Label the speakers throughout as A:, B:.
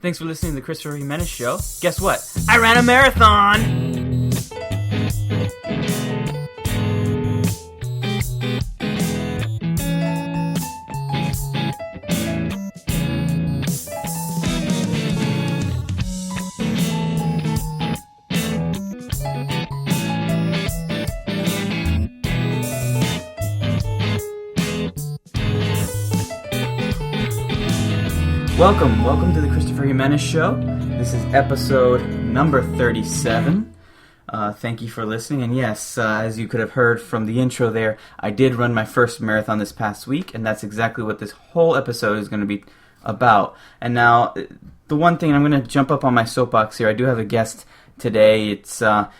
A: Thanks for listening to the Christopher Jimenez Show. Guess what? I ran a marathon! Welcome to the Christopher Jimenez Show. This is episode number 37. Thank you for listening. And yes, as you could have heard from the intro there, I did run my first marathon this past week, and that's exactly what this whole episode is going to be about. And now, the one thing, I'm going to jump up on my soapbox here. I do have a guest today. It's my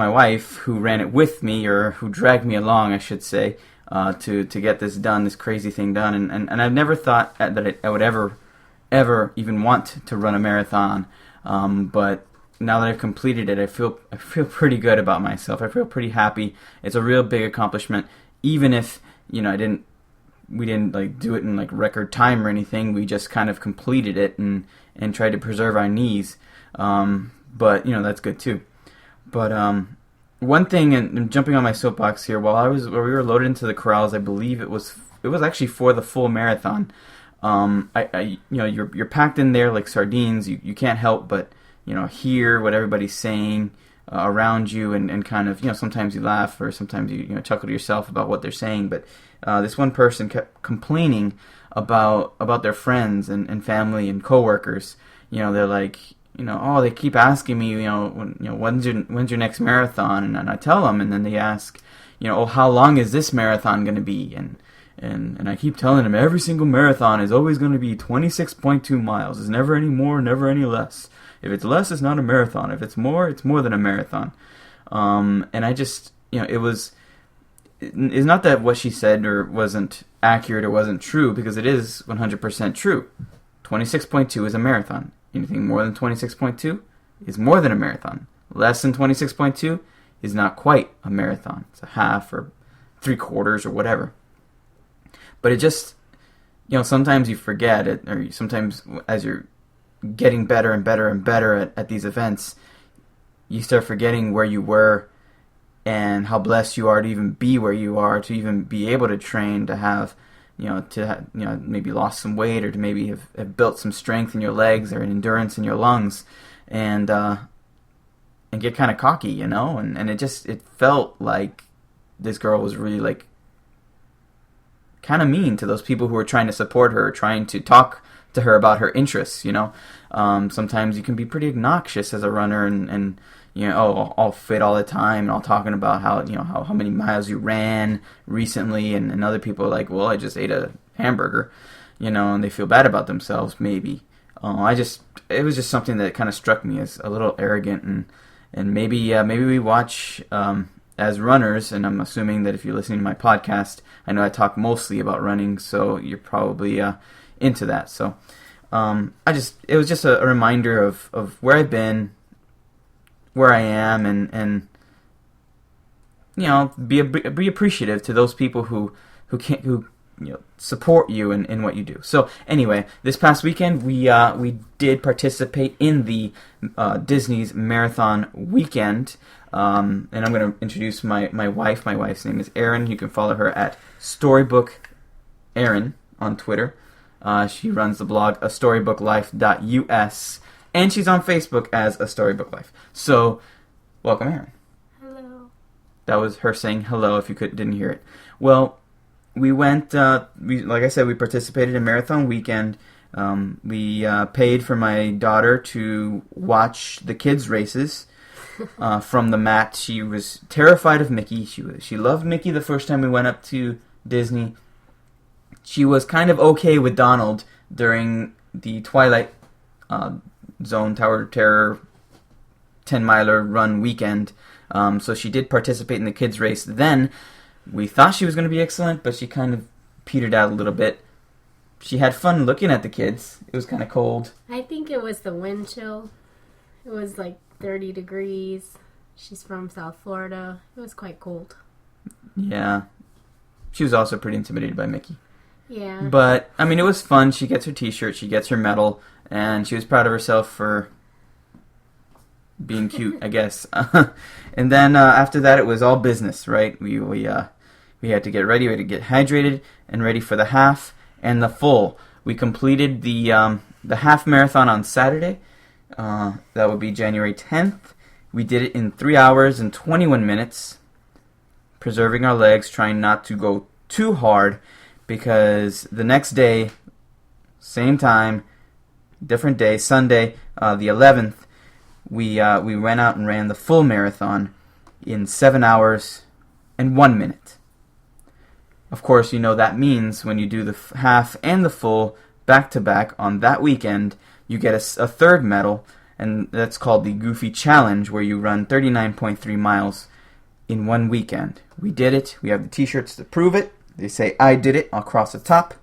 A: wife who ran it with me, or who dragged me along, I should say, to get this done, this crazy thing done. And I've never thought that I would ever even want to run a marathon, but now that I've completed it, I feel pretty good about myself. I feel pretty happy. It's a real big accomplishment, even if we didn't like do it in like record time or anything. We just kind of completed it and tried to preserve our knees. But that's good too. But one thing, and jumping on my soapbox here, while we were loaded into the corrals, I believe it was actually for the full marathon. You're packed in there like sardines. You can't help but hear what everybody's saying around you, and kind of sometimes you laugh, or sometimes you chuckle to yourself about what they're saying. But this one person kept complaining about their friends and family and coworkers. They're like, oh, they keep asking me, when's your next marathon? And I tell them, and then they ask, oh, how long is this marathon going to be? And I keep telling them every single marathon is always going to be 26.2 miles. It's never any more, never any less. If it's less, it's not a marathon. If it's more than a marathon. And I just, it's not that what she said or wasn't accurate or wasn't true, because it is 100% true. 26.2 is a marathon. Anything more than 26.2 is more than a marathon. Less than 26.2 is not quite a marathon. It's a half or 3/4 or whatever. But it just, sometimes you forget it, or sometimes as you're getting better and better and better at these events, you start forgetting where you were and how blessed you are to even be where you are, to even be able to train, to have, maybe lost some weight, or to maybe have built some strength in your legs or an endurance in your lungs, and get kind of cocky, and it felt like this girl was really like kind of mean to those people who are trying to support her, trying to talk to her about her interests. Sometimes you can be pretty obnoxious as a runner, and all fit all the time, and all talking about how many miles you ran recently, and other people are like, well, I just ate a hamburger, and they feel bad about themselves maybe. It was just something that kind of struck me as a little arrogant, and maybe we watch as runners, and I'm assuming that if you're listening to my podcast, I know I talk mostly about running, so you're probably into that. So it was just a reminder of where I've been, where I am, and be appreciative to those people who support you in what you do. So anyway, this past weekend we did participate in the Disney's Marathon Weekend. And I'm going to introduce my wife. My wife's name is Erin. You can follow her at Storybook Erin on Twitter. She runs the blog astorybooklife.us, and she's on Facebook as A Storybook Life. So, welcome, Erin.
B: Hello.
A: That was her saying hello if you didn't hear it. Well, we went, like I said, we participated in Marathon Weekend. We paid for my daughter to watch the kids' races. From the mat. She was terrified of Mickey. She loved Mickey the first time we went up to Disney. She was kind of okay with Donald during the Twilight Zone Tower of Terror 10-miler run weekend. So she did participate in the kids' race. Then we thought she was going to be excellent, but she kind of petered out a little bit. She had fun looking at the kids. It was kind of cold.
B: I think it was the wind chill. It was like 30 degrees. She's from South Florida. It was quite cold.
A: Yeah. She was also pretty intimidated by Mickey.
B: Yeah.
A: But, I mean, it was fun. She gets her t-shirt, she gets her medal, and she was proud of herself for being cute, I guess. And then after that, it was all business, right? We had to get ready, we had to get hydrated and ready for the half and the full. We completed the half marathon on Saturday. That would be January 10th. We did it in 3 hours and 21 minutes, preserving our legs, trying not to go too hard, because the next day, same time, different day, Sunday, the 11th, we went out and ran the full marathon in 7 hours and 1 minute. Of course, that means when you do the half and the full back-to-back on that weekend, you get a third medal, and that's called the Goofy Challenge, where you run 39.3 miles in one weekend. We did it. We have the t-shirts to prove it. They say, I did it, across the top.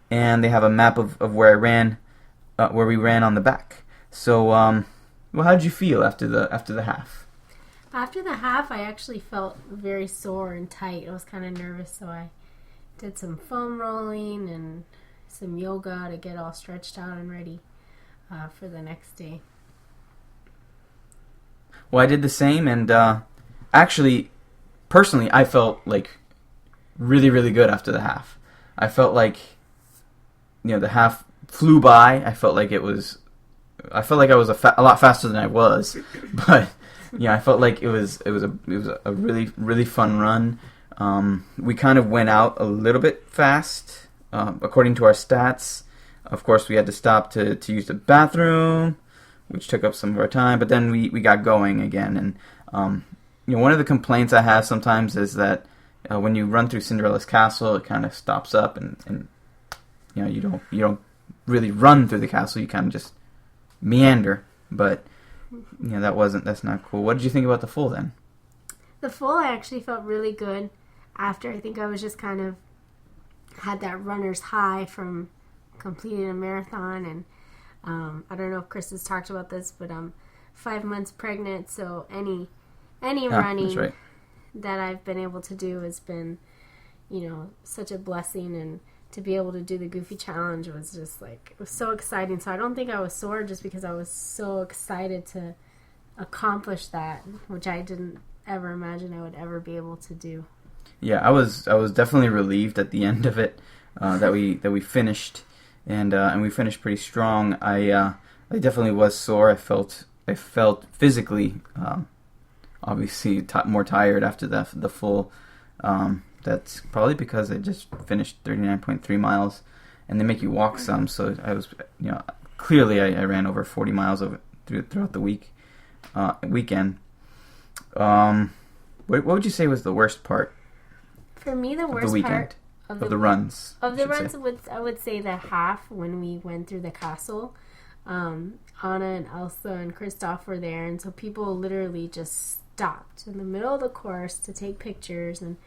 A: And they have a map of where I ran, where we ran on the back. So, how did you feel after the half?
B: After the half, I actually felt very sore and tight. I was kind of nervous, so I did some foam rolling and some yoga to get all stretched out and ready for the next day.
A: Well, I did the same, and actually, personally, I felt like really, really good after the half. I felt like, the half flew by. I felt like I was a lot faster than I was, but I felt like it was a really, really fun run. We kind of went out a little bit fast, according to our stats. Of course, we had to stop to use the bathroom, which took up some of our time, but then we got going again. And one of the complaints I have sometimes is that when you run through Cinderella's castle, it kind of stops up, and you don't really run through the castle. You kind of just meander. But that's not cool. What did you think about the full then?
B: The full, I actually felt really good after. I think I was just kind of had that runner's high from completing a marathon, and I don't know if Chris has talked about this, but I'm 5 months pregnant, so any running
A: that's right.
B: that I've been able to do has been, such a blessing, and to be able to do the Goofy Challenge was just it was so exciting. So I don't think I was sore, just because I was so excited to accomplish that, which I didn't ever imagine I would ever be able to do.
A: Yeah, I was definitely relieved at the end of it that we finished, and we finished pretty strong. I definitely was sore. I felt physically obviously more tired after the full. That's probably because I just finished 39.3 miles, and they make you walk some. So I was, clearly I ran over 40 miles throughout the weekend. What would you say was the worst part?
B: For me, the worst
A: of the weekend,
B: part
A: of the runs.
B: Of the runs, I would say the half when we went through the castle. Anna and Elsa and Kristoff were there, and so people literally just stopped in the middle of the course to take pictures. And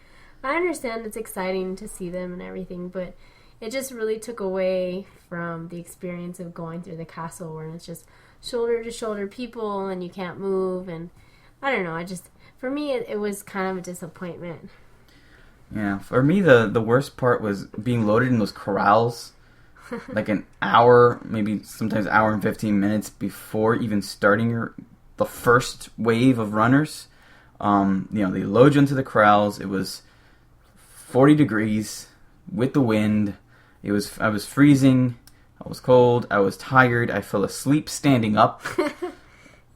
B: I understand it's exciting to see them and everything, but it just really took away from the experience of going through the castle, where it's just shoulder to shoulder people and you can't move. And I don't know, for me it was kind of a disappointment.
A: Yeah, for me the worst part was being loaded in those corrals like an hour, maybe sometimes hour and 15 minutes before even starting the first wave of runners. They load you into the corrals. It was 40 degrees with the wind. I was freezing. I was cold. I was tired. I fell asleep standing up.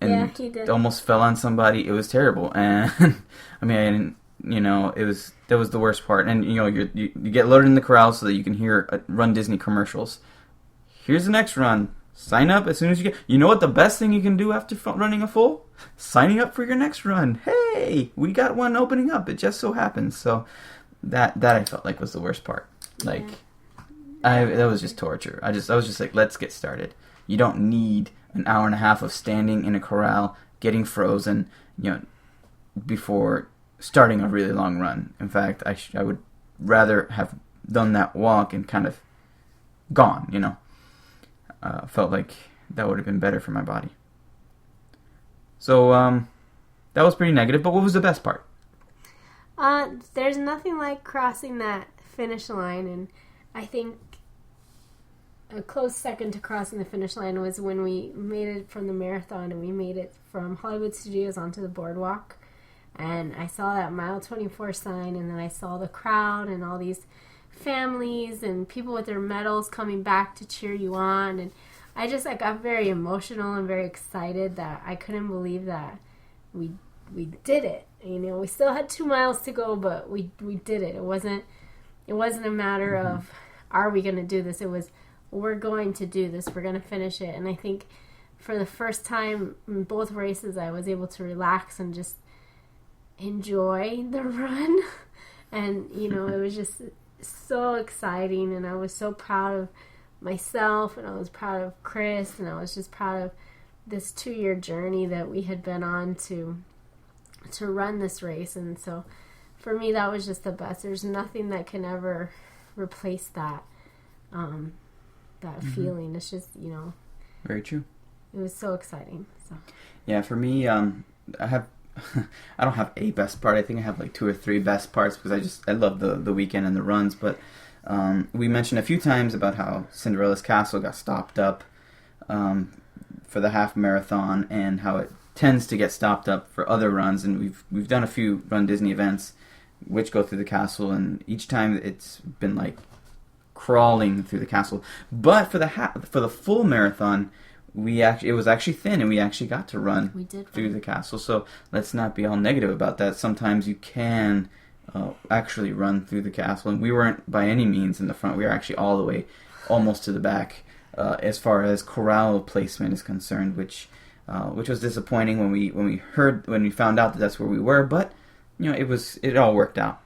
A: And
B: yeah, he did.
A: Almost fell on somebody. It was terrible. And I mean, that was the worst part. And you get loaded in the corral so that you can hear Run Disney commercials. Here's the next run. Sign up as soon as you get. You know what the best thing you can do after running a full? Signing up for your next run. Hey, we got one opening up. It just so happens. So that I felt like was the worst part. Like, that was just torture. I was just like, let's get started. You don't need an hour and a half of standing in a corral, getting frozen, before starting a really long run. In fact, I would rather have done that walk and kind of gone, felt like that would have been better for my body. So, that was pretty negative, but what was the best part?
B: There's nothing like crossing that finish line and I think a close second to crossing the finish line was when we made it from the marathon and we made it from Hollywood Studios onto the boardwalk. And I saw that mile 24 sign, and then I saw the crowd and all these families and people with their medals coming back to cheer you on. And I just got very emotional and very excited that I couldn't believe that we did it. We still had 2 miles to go, but we did it. It wasn't a matter of, are we going to do this? It was, we're going to do this. We're going to finish it. And I think for the first time in both races, I was able to relax and just enjoy the run. And, it was just so exciting. And I was so proud of myself, and I was proud of Chris, and I was just proud of this 2-year journey that we had been on to run this race. And so for me, that was just the best. There's nothing that can ever replace that feeling. It's just,
A: Very true.
B: It was so exciting. So
A: yeah, for me, I don't have a best part. I think I have like 2 or 3 best parts because I love the weekend and the runs. But we mentioned a few times about how Cinderella's Castle got stopped up for the half marathon, and how it tends to get stopped up for other runs. And we've done a few Run Disney events which go through the castle, and each time it's been like crawling through the castle. But for the full marathon, it was actually thin, and we actually got to run through the castle. So let's not be all negative about that. Sometimes you can actually run through the castle, and we weren't by any means in the front. We were actually all the way almost to the back as far as corral placement is concerned, which was disappointing when we found out that that's where we were. But it all worked out.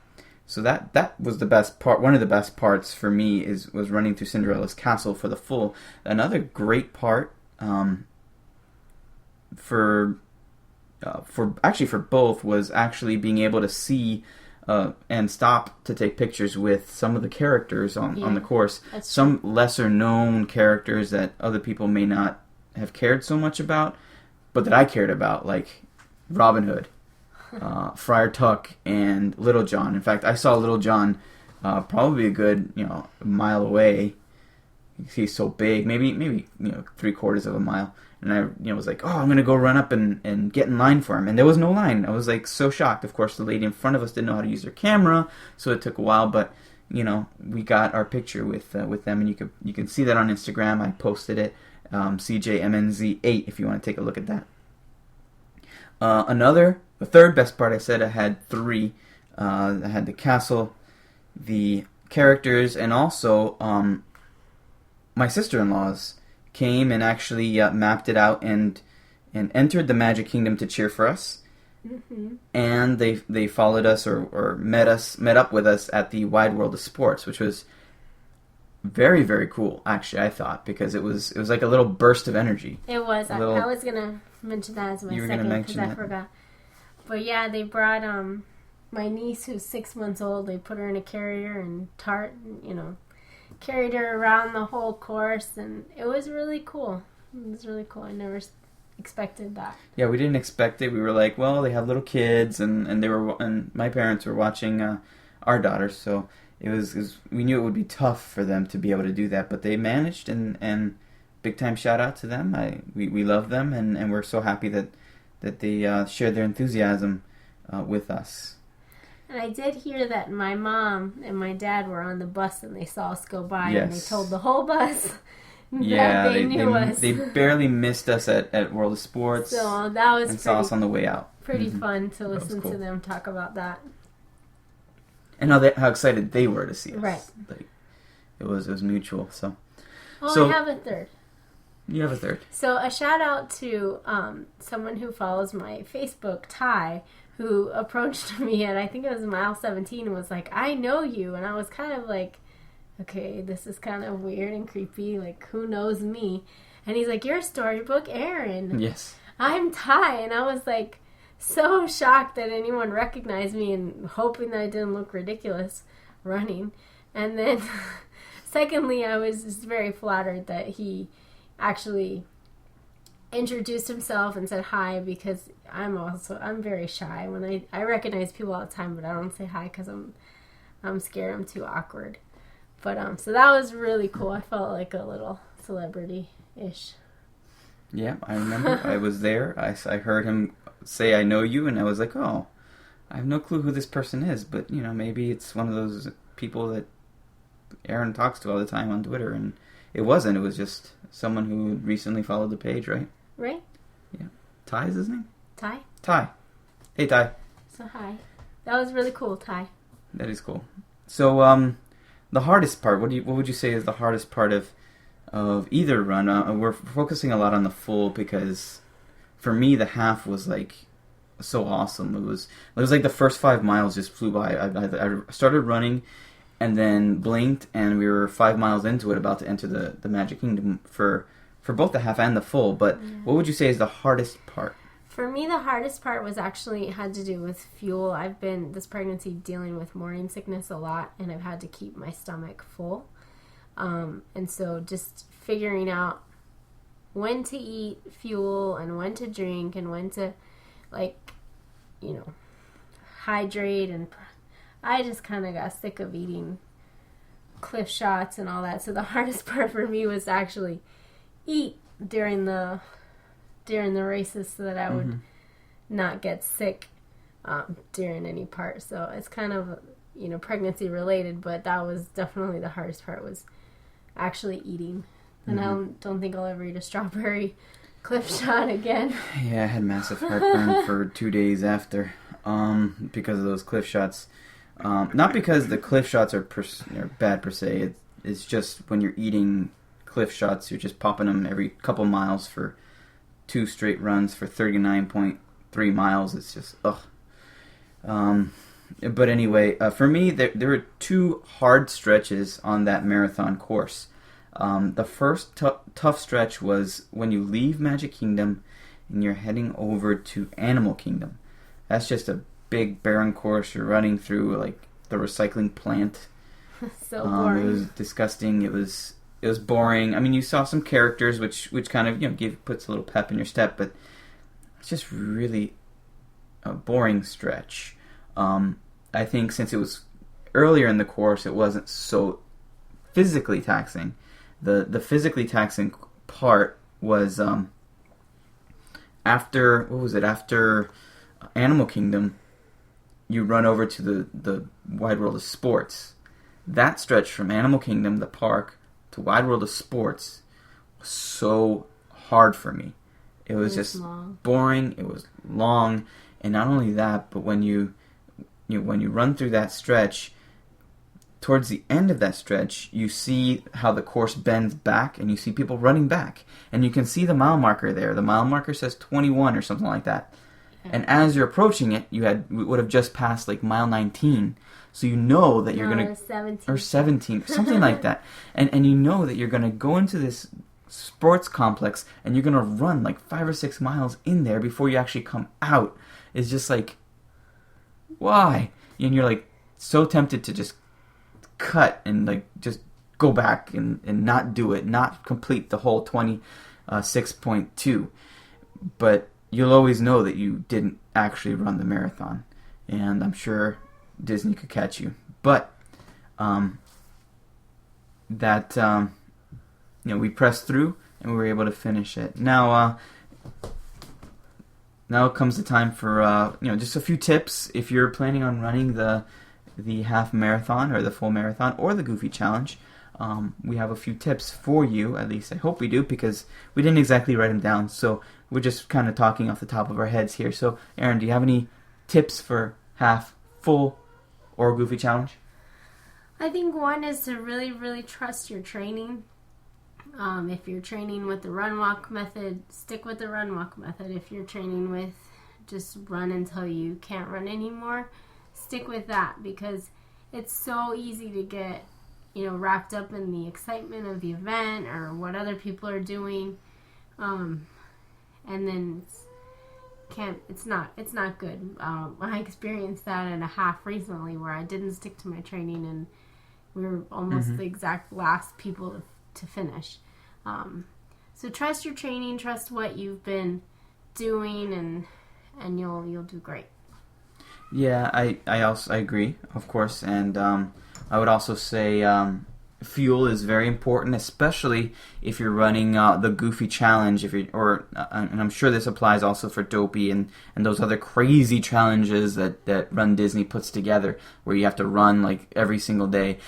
A: So that was the best part. One of the best parts for me was running through Cinderella's Castle for the full. Another great part for both was actually being able to see and stop to take pictures with some of the characters on the course. Some lesser known characters that other people may not have cared so much about, but that I cared about, like Robin Hood, Friar Tuck, and Little John. In fact, I saw Little John probably a good mile away. He's so big, maybe 3/4 of a mile, and I was like, oh, I'm gonna go run up and get in line for him, and there was no line. I was like so shocked. Of course, the lady in front of us didn't know how to use her camera, so it took a while, but we got our picture with them, and you can see that on Instagram. I posted it, CJMNZ8, if you want to take a look at that. The third best part, I said I had 3. I had the castle, the characters, and also my sister-in-laws came and actually mapped it out and entered the Magic Kingdom to cheer for us. Mm-hmm. And they followed us or met up with us at the Wide World of Sports, which was very, very cool, actually, I thought, because it was like a little burst of energy.
B: It was. I was going to mention that as my second, because I forgot. But yeah, they brought my niece, who's 6 months old. They put her in a carrier and carried her around the whole course, and it was really cool. I never expected that. Yeah,
A: we didn't expect it. We were like, well, they have little kids, and my parents were watching our daughters, so we knew it would be tough for them to be able to do that, but they managed, and big time shout out to them. We love them, and we're so happy that they shared their enthusiasm with us.
B: And I did hear that my mom and my dad were on the bus and they saw us go by, and they told the whole bus that they knew us. They
A: barely missed us at World of Sports.
B: So that was
A: and saw us on the way out.
B: Pretty fun to listen to them talk about that.
A: And how excited they were to see us.
B: Right.
A: Like, it was mutual. So.
B: I have a third.
A: You have a third.
B: So a shout out to someone who follows my Facebook, Ty, who approached me at, I think it was mile 17, and was like, I know you. And I was kind of like, okay, this is kind of weird and creepy. Like, who knows me? And he's like, you're Storybook Erin.
A: Yes.
B: I'm Ty. And I was like, so shocked that anyone recognized me, and hoping that I didn't look ridiculous running. And then, secondly, I was just very flattered that he actually introduced himself and said hi, because I'm very shy. When I recognize people all the time, but I don't say hi because I'm scared. I'm too awkward. But so that was really cool. I felt like a little celebrity-ish.
A: Yeah, I remember. I was there. I heard him say, "I know you," and I was like, "Oh, I have no clue who this person is." But maybe it's one of those people that Erin talks to all the time on Twitter, and it wasn't. It was just someone who recently followed the page, right?
B: Right.
A: Yeah. Ty is his name?
B: Ty.
A: Ty. Hey, Ty.
B: So hi. That was really cool, Ty.
A: That is cool. So, the hardest part. What would you say is the hardest part of either run? We're focusing a lot on the full because, for me, the half was like so awesome. It was like the first 5 miles just flew by. I started running, and then blinked, and we were 5 miles into it, about to enter the Magic Kingdom for both the half and the full. But what would you say is the hardest part?
B: For me, the hardest part was actually had to do with fuel. I've been this pregnancy dealing with morning sickness a lot, and I've had to keep my stomach full. And so just figuring out when to eat fuel and when to drink and when to, hydrate. And I just kind of got sick of eating Cliff shots and all that. So the hardest part for me was to actually eat during the races so that I would not get sick during any part. So it's kind of, pregnancy related, but that was definitely the hardest part, was actually eating. And I don't think I'll ever eat a strawberry Cliff shot again.
A: Yeah, I had massive heartburn for 2 days after because of those Cliff shots. Not because the Cliff shots are bad per se. It's just when you're eating Cliff shots, you're just popping them every couple miles for 2 straight runs for 39.3 miles. It's just, ugh. But anyway, for me, there were 2 hard stretches on that marathon course. The first tough stretch was when you leave Magic Kingdom and you're heading over to Animal Kingdom. That's just a big barren course. You're running through like the recycling plant.
B: So boring.
A: It was disgusting. It was boring. I mean, you saw some characters, which kind of puts a little pep in your step, but it's just really a boring stretch. I think since it was earlier in the course, it wasn't so physically taxing. The physically taxing part was after Animal Kingdom, you run over to the Wide World of Sports. That stretch from Animal Kingdom, the park, to Wide World of Sports was so hard for me. It was just boring. It was long, and not only that, but when you run through that stretch, towards the end of that stretch, you see how the course bends back, and you see people running back, and you can see the mile marker there. The mile marker says 21 or something like that. Yeah. And as you're approaching it, would have just passed like mile 19. So you know that you're going to...
B: 17.
A: Or 17, something like that. And you know that you're going to go into this sports complex and you're going to run like 5 or 6 miles in there before you actually come out. It's just like, why? And you're like so tempted to just cut and like just go back and not do it, not complete the whole 26.2. But you'll always know that you didn't actually run the marathon. And I'm sure Disney could catch you, but we pressed through and we were able to finish it. Now comes the time for just a few tips if you're planning on running the half marathon or the full marathon or the Goofy Challenge. We have a few tips for you, at least I hope we do, because we didn't exactly write them down, so we're just kind of talking off the top of our heads here. So, Erin, do you have any tips for half, full, or Goofy Challenge?
B: I think one is to really, really trust your training. If you're training with the run-walk method, stick with the run-walk method. If you're training with just run until you can't run anymore, stick with that, because it's so easy to get, wrapped up in the excitement of the event or what other people are doing, and then it's not good. I experienced that in a half recently where I didn't stick to my training and we were almost the exact last people to finish. So trust your training, trust what you've been doing, and you'll do great.
A: Yeah, I agree, of course, and I would also say fuel is very important, especially if you're running the Goofy Challenge. And I'm sure this applies also for Dopey and those other crazy challenges that Run Disney puts together, where you have to run like every single day.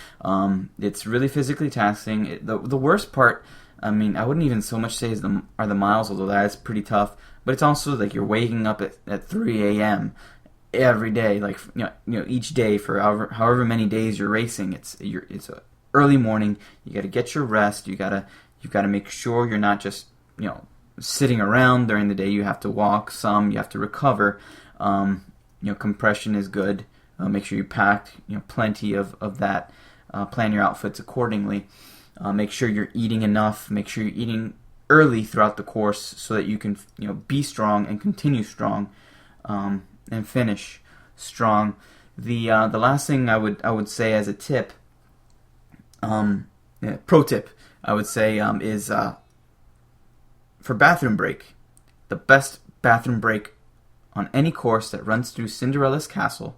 A: It's really physically taxing. The worst part, I mean, I wouldn't even so much say are the miles, although that is pretty tough. But it's also like you're waking up at 3 a.m. every day, like each day for however many days you're racing. It's a early morning. You got to get your rest. You got to make sure you're not just sitting around during the day. You have to walk some. You have to recover. Compression is good. Make sure you pack plenty of that. Plan your outfits accordingly. Make sure you're eating enough. Make sure you're eating early throughout the course so that you can be strong and continue strong, and finish strong. The last thing I would say as a tip, pro tip, I would say is for bathroom break. The best bathroom break on any course that runs through Cinderella's castle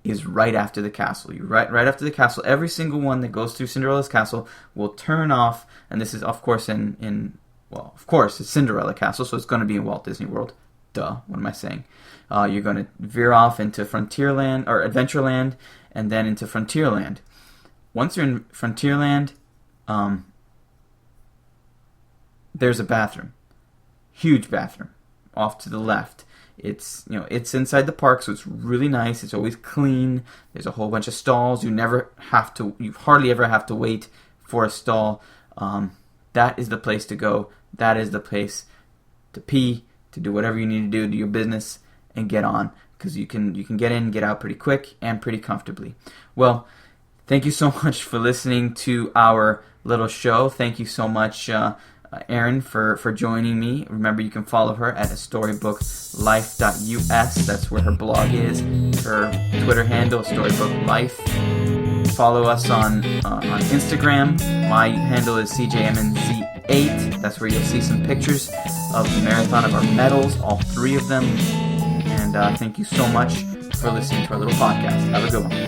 A: is right after the castle. Right after the castle, every single one that goes through Cinderella's castle will turn off, and this is of course of course it's Cinderella Castle, so it's going to be in Walt Disney World. Duh, what am I saying? You're going to veer off into Frontierland or Adventureland, and then into Frontierland. Once you're in Frontierland, there's a bathroom, huge bathroom, off to the left. It's inside the park, so it's really nice. It's always clean. There's a whole bunch of stalls. You hardly ever have to wait for a stall. That is the place to go. That is the place to pee, to do whatever you need to do your business, and get on, because you can get in and get out pretty quick and pretty comfortably. Well, thank you so much for listening to our little show. Thank you so much, Erin, for joining me. Remember, you can follow her at storybooklife.us. That's where her blog is. Her Twitter handle, storybooklife. Follow us on Instagram. My handle is CJMNZ8. That's where you'll see some pictures of the marathon of our medals, all 3 of them. And thank you so much for listening to our little podcast. Have a good one.